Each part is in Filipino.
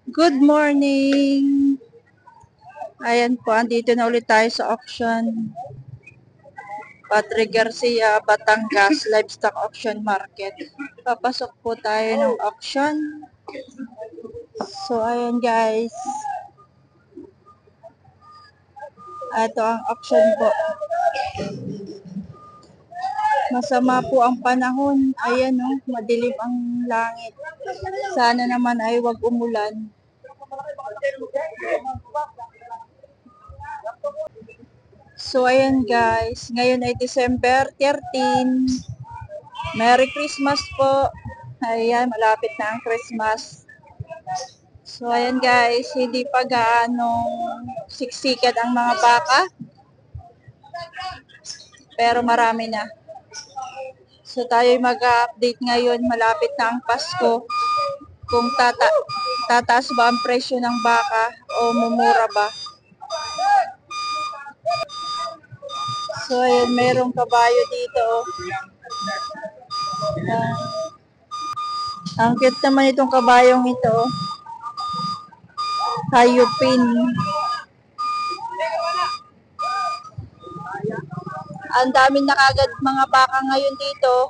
Good morning! Ayan po, andito na ulit tayo sa auction. Padre Garcia, Batangas, Livestock Auction Market. Papasok po tayo ng auction. So, ayan guys. Ito ang auction po. Masama po ang panahon. Ayan o, madilim ang langit. Sana naman ay wag umulan. So, ayan guys. Ngayon ay December 13. Merry Christmas po. Ayan, malapit na ang Christmas. So, ayan guys. Hindi pa gaano siksikat ang mga baka. Pero marami na. So, tayo mag-update ngayon. Malapit na ang Pasko. Kung tataas ba ang presyo ng baka o mumura ba. So, ayan, mayroong kabayo dito. Ang cute naman itong kabayong ito. Hayupin. Ang daming nakagad mga baka ngayon dito.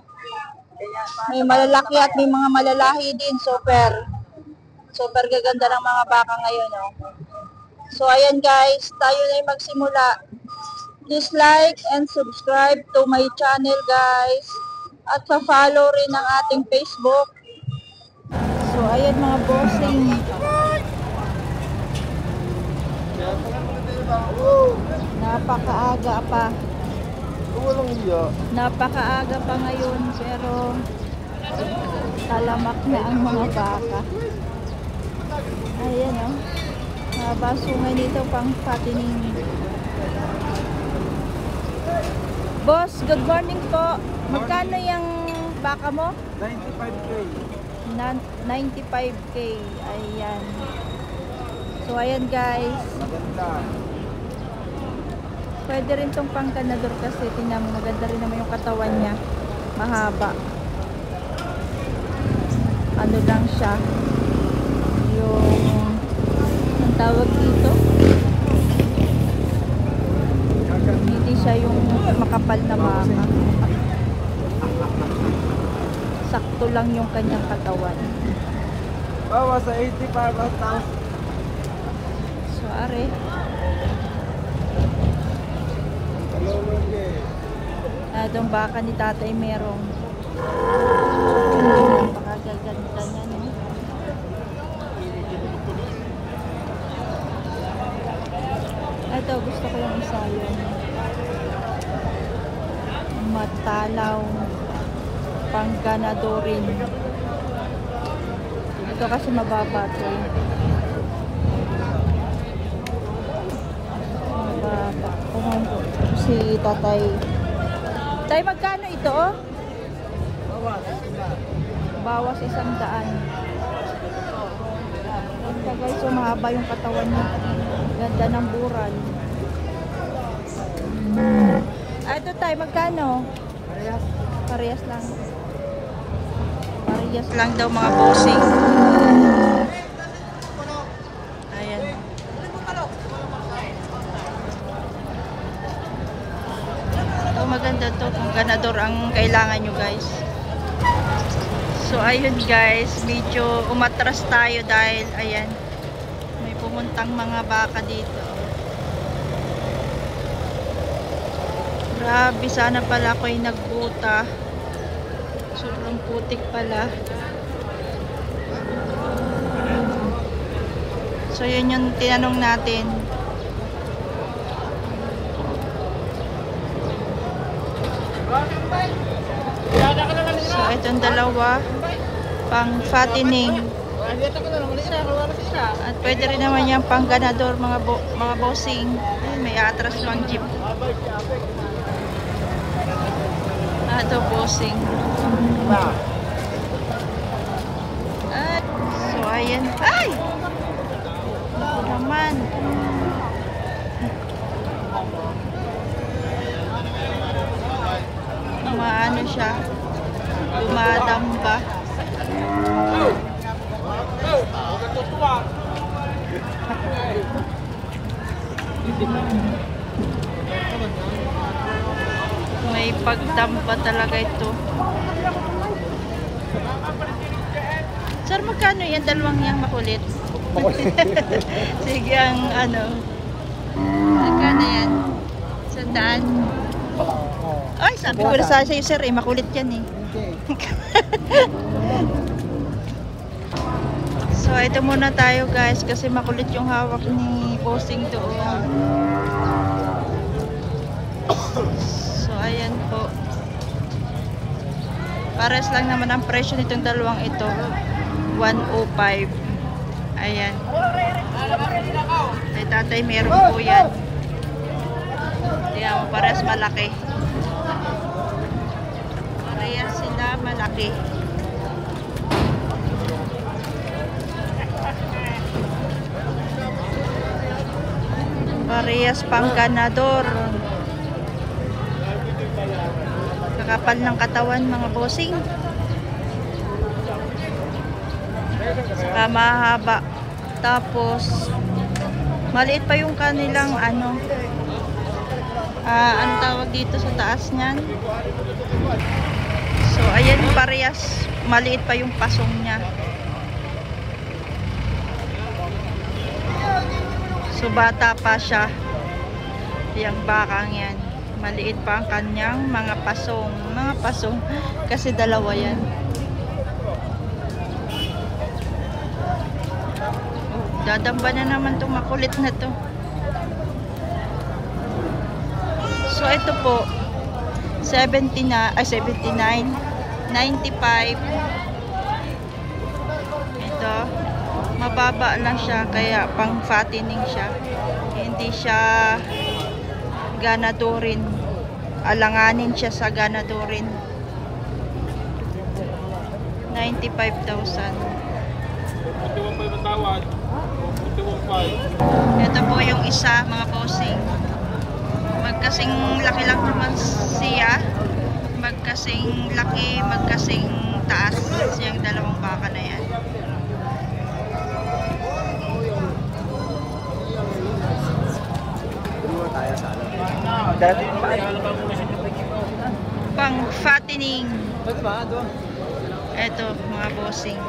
May malalaki at may mga malalahi din. Super gaganda ng mga baka ngayon. Oh. So, ayan guys. Tayo na yung magsimula. Please like and subscribe to my channel guys. At pa-follow rin ang ating Facebook. So, ayan mga bossing. Napakaaga pa. Napakaaga pa ngayon pero talamak na ang mga baka. Ayan o. Nabasungay nito pang patining. Boss, good morning po. Magkano yung baka mo? 95K. 95K. Ayan. So, ayan guys. Maganda. Pwede rin tong pangkanador kasi tingnan mo, maganda rin naman yung katawan niya. Mahaba. Ano lang siya. Yung ang tawag dito. Hindi siya yung makapal na baka. Sakto lang yung kanyang katawan. Bawa sa 85,000. So, are. Itong baka ni tatay merong napakagaganda niya, no? Ito, gusto ko yung isa yun. Matalaw. Pangganadorin. Ito kasi mababa ito eh. Mababa. Si tatay. Tay, magkano ito oh? Bawas 100. Ito guys, so mahaba yung katawan niya. Ganda ng bural. Ito tay, magkano? Parehas lang. Parehas lang daw mga bossing. Ayan. Ito maganda to. Kung ganador ang kailangan nyo guys. So ayun guys. Medyo umatras tayo dahil ayan. May pumuntang mga baka dito. Grabe, sana pala ako'y nagbuta. Sobrang putik pala. So yun yung tinanong natin. So itong dalawa pang fattening. At pwede rin naman yung pang ganador mga bossing. Ay, may atras pang jeep. Ito bossing. At so ayan. Ay! Ako naman. Maano siya. Dumadamba. May pagdamba talaga ito. Sir, magkano yan? Dalawang yang makulit? Sige, ang ano. Magkano yan? 100? Ay, sabi ko na sa'yo, sir, eh, makulit yan eh. So, ito muna tayo guys, kasi makulit yung hawak ni Bossing doon. So, ayan po. Pares lang naman ang presyo nitong dalawang ito. 105. Ayan. Ay, tatay, meron po yan. Ayan, pares malaki. Parehas sila malaki. Parehas pang ganador. Kakapal ng katawan mga bossing. Saka mahaba. Tapos maliit pa yung kanilang ano. Ano tawag dito sa taas niyan? So ayan, parehas maliit pa yung pasong niya. So bata pa siya. Yung bakang yan. Maliit pa ang kanyang mga pasong. Mga pasong. Kasi dalawa yan. Dadamba na naman itong makulit na to. So ito po 79, 95. Ito mababa lang siya, kaya pang fattening siya. Hindi siya ganadorin. Alanganin siya sa ganadorin. 95,000. Ito po yung isa mga bossing. Magkasing laki lang naman siya. Magkasing laki, magkasing taas siyang dalawang baka na yan. Pang fattening. Ito mga bossing.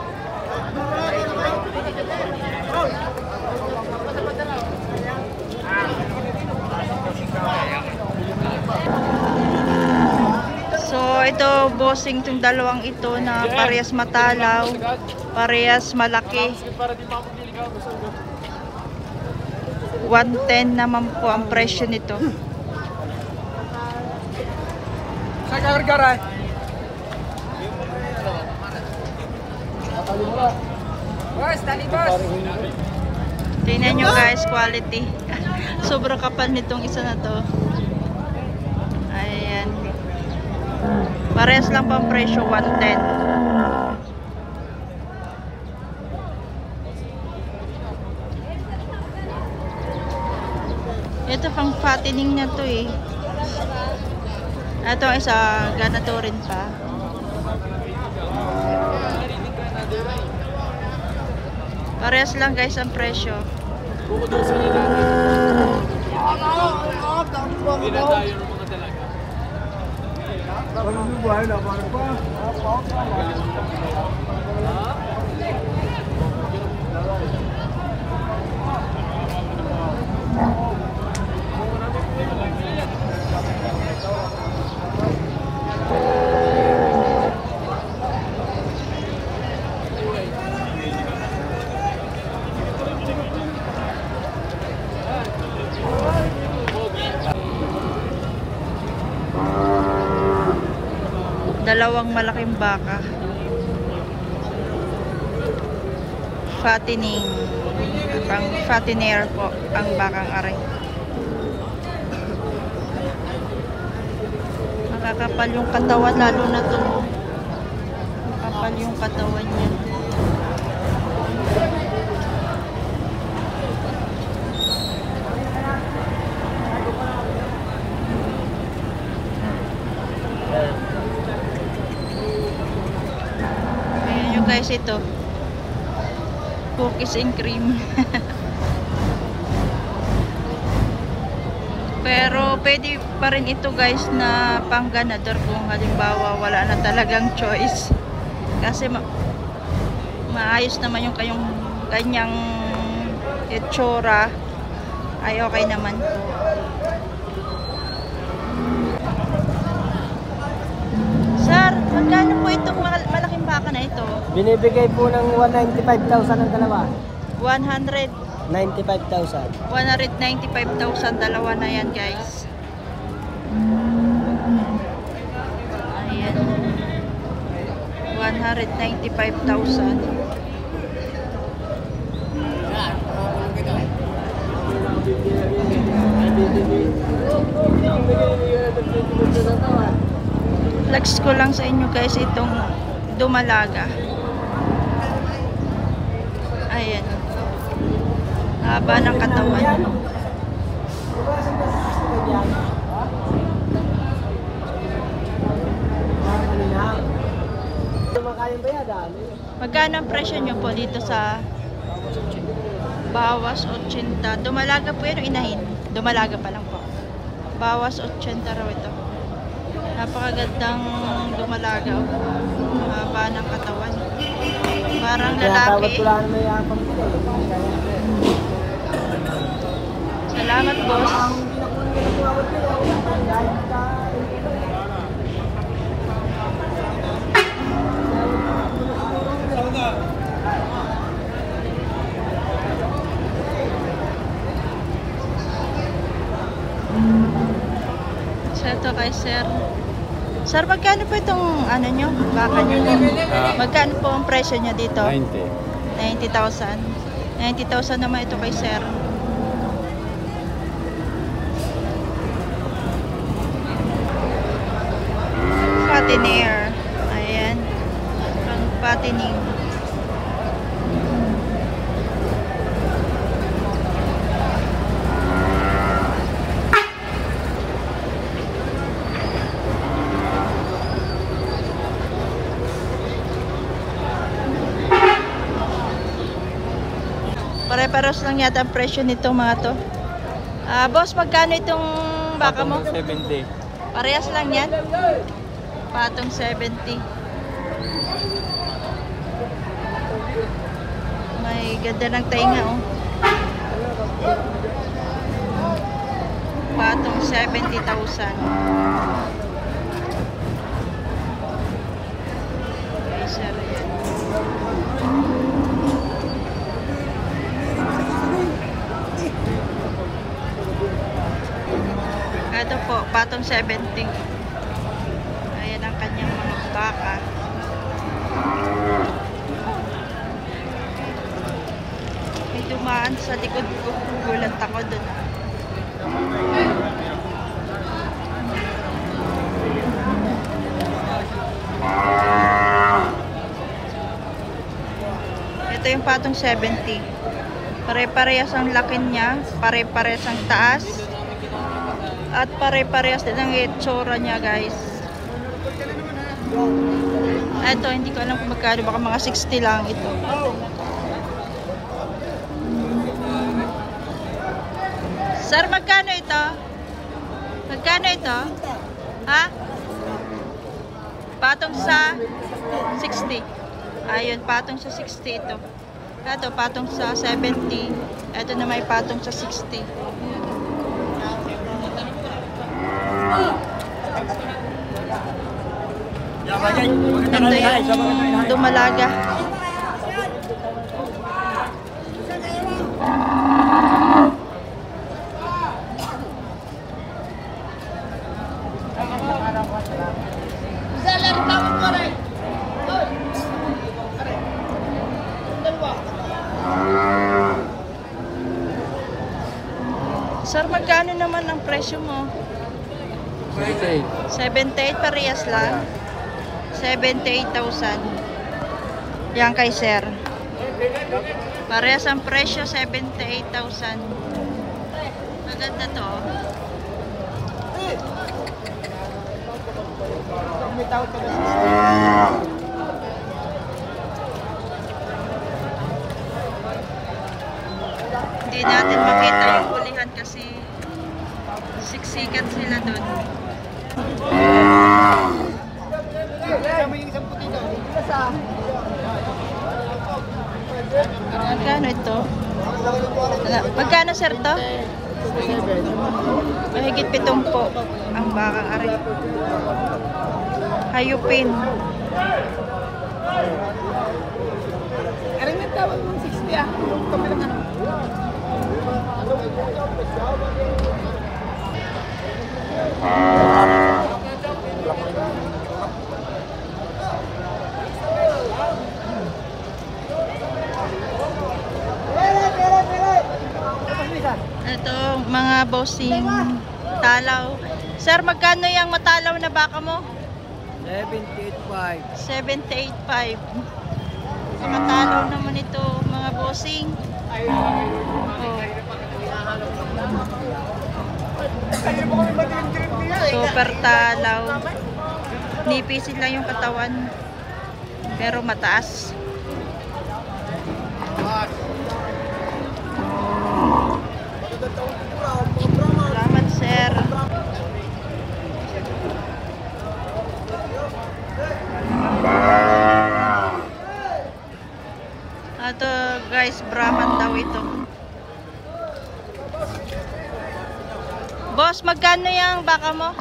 So ito bossing, itong dalawang ito na parehas matalaw, parehas malaki. 110 naman po ang presyo nito. Sa gargaran. Boss, tali boss. Tingnan nyo guys, quality. Sobrang kapal nitong isa na to. Ayan. Parehas lang pang presyo, 110. Ito pang fattening na to eh. Ito isa, ganatorin pa. Parehas lang guys ang presyo. Dalawang malaking baka. Fattening. Pang fattener po ang bakang aray. Makakapal yung katawan, lalo na to. Makapal yung katawan niya. Ayan yung guys, ito cookies and cream. Pero pwede pa rin ito guys na pang ganador kung halimbawa wala na talagang choice. Kasi maayos naman yung kanyang itsura. Ay okay naman po. Sir, magkano po itong malaking baka na ito? Binibigay po ng 195,000 ang dalawa. 100. 95,000. 195,000 dalawa na yan guys. Ayan. 195,000. Flex ko lang sa inyo guys itong dumalaga. Ayan. Haba ng katawan. Magkano ang presyo nyo po dito sa bawas 80? Dumalaga po yan o inahin? Dumalaga pa lang po. Bawas 80 raw ito. Napakagandang dumalaga. Haba ng katawan. Parang lalaki. Salamat, boss. So, ito kay sir. Sir, magkano po itong ano nyo? Baka nyo? Magkano po ang presyo nyo dito? 90,000. 90,000 naman ito kay sir. Patiner. Ayan. Pang patining. Pare-paros lang yata ang presyo nito mga to. Boss, magkano itong baka mo? 70. Parehas lang yan? Patong 70. May ganda ng tainga oh. Patong 70,000. Okay, sir. Yan. Ito po, patong 70. Ayan ang kanyang mga baka. May dumaan sa likod ko. Gulat ako dun. Ito yung patong 70. Pare-parehas ang laki niya. Pare-parehas ang taas. At pare-parehas din ang itsura niya guys. Ito, hindi ko alam kung magkano. Baka mga 60 lang ito. Sir, magkano ito? Magkano ito? Ha? Patong sa 60. Ayun, patong sa 60 ito. Ito, patong sa 70. Ito na may patong sa 60. Ito yung dumalaga. Sir, magkano naman ang presyo mo? 78 parehas lang. 78,000. Yan kay sir. Parehas ang presyo, 78,000. Maganda to. Hindi natin makita yung hulihan kasi Siksikan sila doon. Magkano ito? Magkano sir to? Mahigit 70 ang bakang ari. Hayupin. Aring tawag ng 60 ah. Kami lang ano. Ito, mga bossing talaw. Sir, magkano yung matalaw na baka mo? 78.5. 78.5. Sa matalaw naman ito, mga bossing. Oh. Super talaw. Nipisin lang yung katawan. Pero mataas. Salamat, sir. Ito, guys, Brahman daw ito. Boss, magkano yung baka mo?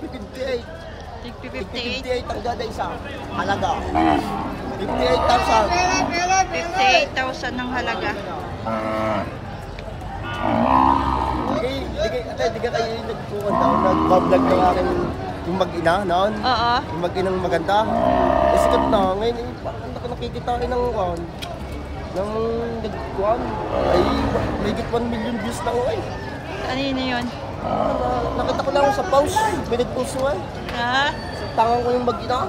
58. Tig 58. 58 ang gada isa. Halaga. 58,000. 58,000 ang halaga. Di ka kayo nagpukan daw, nag-vlog ng aking yung mag-ina noon. Oo. Yung mag-inang maganda. Eh, sikat na. Ngayon, parang nakikitain ng nagkuhan. Ay, mahigit 1 million views na ako eh. Kanino yun? Nakita ko lang sa post. Pinag-post ko eh. Ha? Tangan ko yung mag-ina.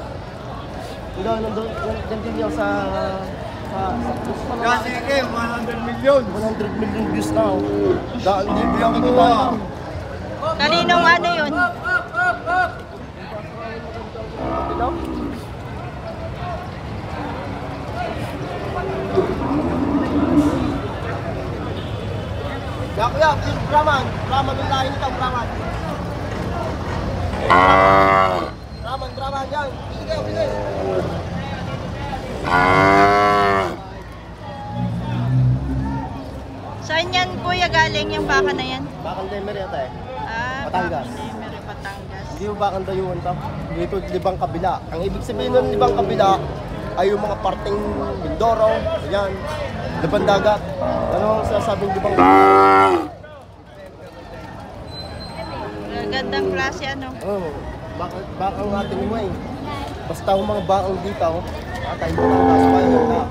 Nandun din yan sa post pa naman. Kasi 100 million. 100 million views na ako. Daan din ko yung kikita. Kaninong ano yun? Ito? Kuya, Brahman. Brahman yung lahi nito, Brahman. Brahman, yan. Sige, sige. Saan yan, kuya, galing yung baka na yan? Bakang Demer yata eh. Ah, Batangas. Meron Batangas. Hindi mo bakang dayuhan to. Dito, libang kabila. Ang ibig sabihin ng libang kabila ay yung mga parting Mindoro, ayan, libang dagat. Ano ang sasabing libang kabila? Gandang klase ano. Oh, bakang atin mo eh. Basta ang mga bakang dito, atay mo lang nasa kayo na.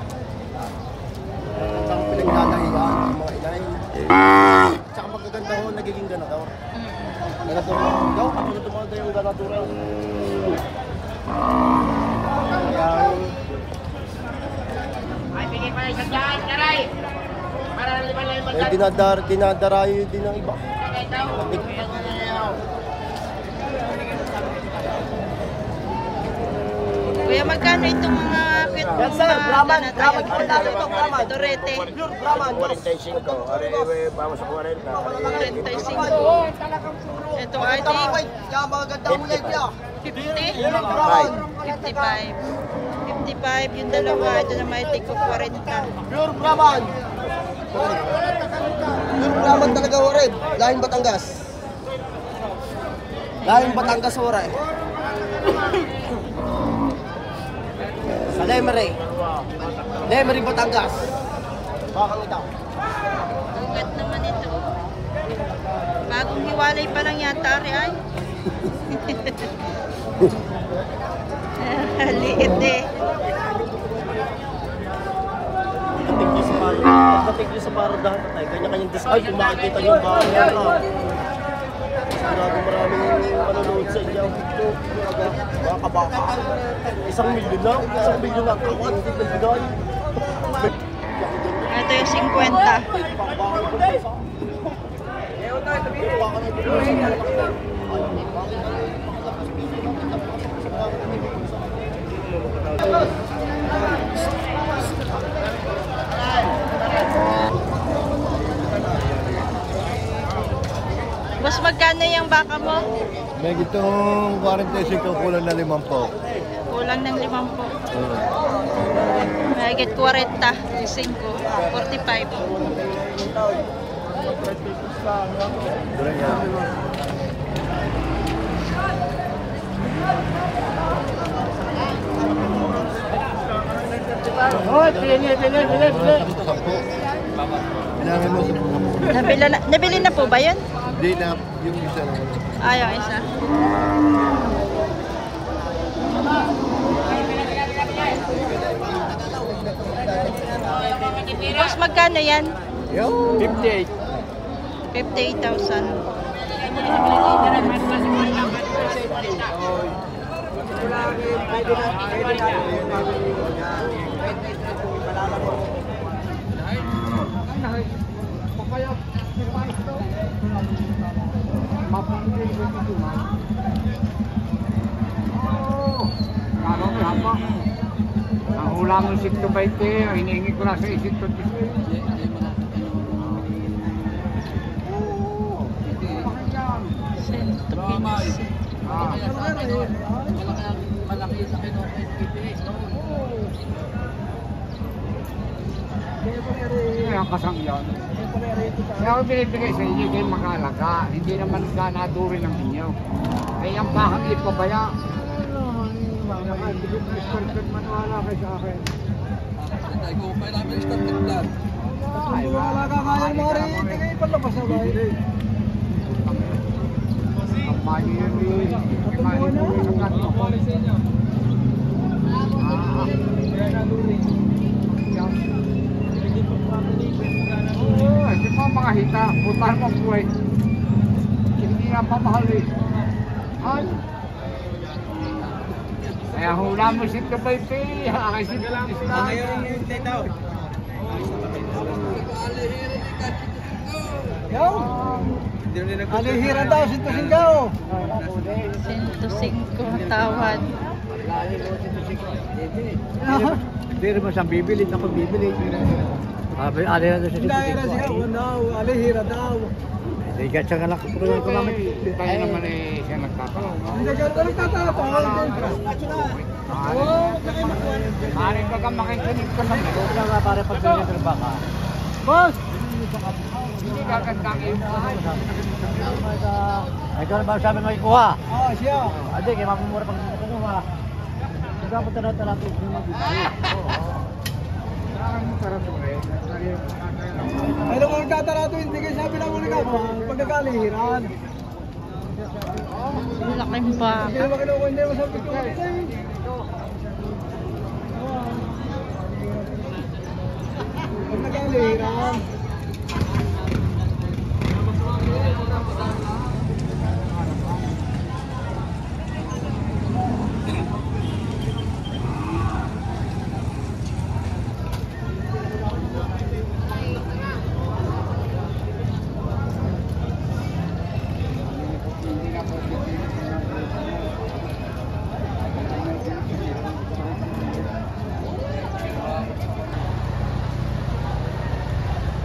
Tsaka pinaglalahiyan yung mga inay. Tsaka magaganda ho, nagiging ganador. Ganador lang daw, ako na tumaga yung ganador ay. Kaya, Ay, bigay pa isang daan, karay. Para naman lang yung dinadarayo din ng iba. Kuya, magkano itong mga cute Yan sir, Brahman, Brahman, Brahman ito, Brahman. Torete. Pure Brahman, 45, vamos sa 40. 35. Ito ay Kaya mga ganda mo yan niya. 50. Brahman. 55. 55 yung dalawa. Ito na may tig ko 40. Pure Brahman. Pure Brahman talaga warid. Lahing Batangas. Lahing Batangas warid. Sa Lemery. Lemery, Batangas. Bakang ito. Ugat naman ito. Bagong hiwalay pa lang yata, ari ay. Liit eh. Pagdating nyo sa paradahan na tayo, kanya-kanyang discount kung makikita nyo yung bakang yan. Sigurado maraming manonood sa inyo. Mga kabaka. 1 milyon lang. 1 milyon lang. Ako, hindi nagbigay. Ito yung 50. magkano yung baka mo? May gitong 45 kulang na 5 po. Kulang ng 5 po. Mahigit 40, 5, 45. Dura niya. Hoy, pili. 10. Kailangan mo 10. Nabili na po ba yun? Hindi na yung isa lang. Yung isa. Boss, magkano yan? 58. 58,000. Ang hula mo 120, ang hinihingi ko na sa 120. Ang kasang yan. Kaya ako binibigay sa inyo kayo makalaga. Hindi naman ka naduri ng inyo. Kaya ang bakang ipabaya. Maniwala kayo sa akin. Wala ka kaya mo rin. Tingay palabas na ba? Ang mali yun eh. Ang mali mo rin ang gato ko. Ito pa mga hita. Puntahan mo po eh. Hindi nga pamahal eh. Ay. Kaya hula mo si Kabaype, akin si Kabaype. Alihira daw, sinto singgaw. 105 tawad. Hindi rin mo siyang bibili, ako bibili. Alihira daw siya. Alihira daw. Hindi ka siya kalak. Tayo naman eh siya nagtatanong. Hindi ka nagtatanong. Maaaring ka makikinig ka sa mga. Kaya nga pare pag pinagtrabaho ka. Boss! Hindi gaganda kayo. Ay, ikaw na ba sabi mo ikuha? Oo, siya. Hindi, kaya mapumura pag kumuha. Hindi ka punta na talapit mo magbibili. Ay, naman nagtatarato, hindi kayo sabi lang ulit ako, pagkakalihiran. Laking baka. Hindi naman kinukuha, hindi naman sabi ko. Pagkakalihiran.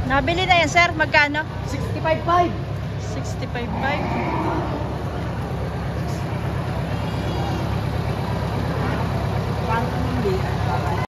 Nabili na yan, sir. Magkano? 65.5. 65.5.